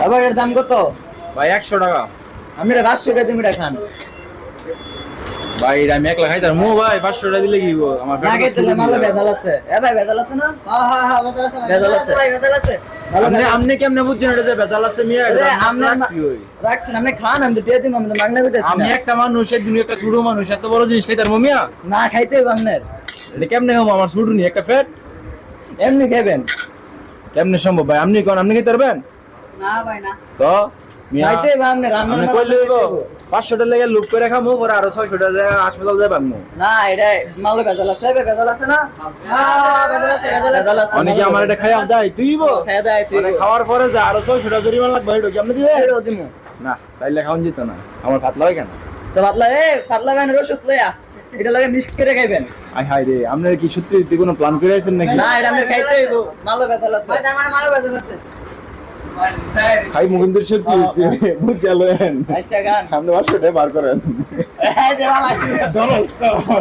আবার এর দাম কত? ভাই 100 টাকা। আমি এটা 500 টাকা তুমি এটা খান। ভাই এটা আমি একলা খাইতাম মু ভাই 500 টাকা দিলে কি গো আমার না খেতে মালে ভেজাল আছে। ভাই ভেজাল আছে না? হ্যাঁ ভেজাল আছে। ভেজাল আছে ভাই ভেজাল আছে। আপনি কেমনে বুঝছেন এটা যে ভেজাল আছে মিয়া? এটা আপনি রাখছেন আপনি খান আমি তো দিয়ে দিন আমি তো মাগনা কইতাছি। আমি একটা মানুষ এই দুনিয়া একটা ছোট মানুষ এত বড় জিনিস খাইতার মিয়া? না খাইতেই বাংনের। এটা কেমনে হবো আমার ছোট নি একটা পেট? এমনি খাবেন। কেমনে সম্ভব ভাই? আপনি কোন আপনি খাইতে পারবেন? না ভাই না। তো মিয়া খাইতেই বাংনের আপনি রান্না কইলে হইব 500 টাকা লাগে লুপ করে খামু পরে আরো 600 টাকা যায় হাসপাতাল যাবেন মু। না এটা মালে ভেজাল আছে। ভেজাল আছে না? হ্যাঁ ভেজাল আছে ভেজাল আছে। অনেকে আমার এটা খাইয়া দেয় তুইব? খাইয়া দেয় তুই। মানে খাওয়ার পরে যা আরো 600 টাকা জরিমানা লাগবে এটা কি আপনি দিবেন? এটাও দিমু। না তাইলে খাওন যেত না। আমার পাতলা হয় কেন? তো পাতলা গান ওষুধ লইয়া এটা লাগে মিক্স করে খাইবেন। আই হাই রে আপনারা কি সত্যি কোনো প্ল্যান করে আছেন নাকি? না এটা আমরা খাইতে হইব। মালে ভেজাল আছে। ভাই তার মানে মালে ভেজাল আছে। খাই মুকুন্দের সত্যি বুঝালেন। আচ্ছা গান। আপনি 500 টাকা বার করেন। এই যে বাবা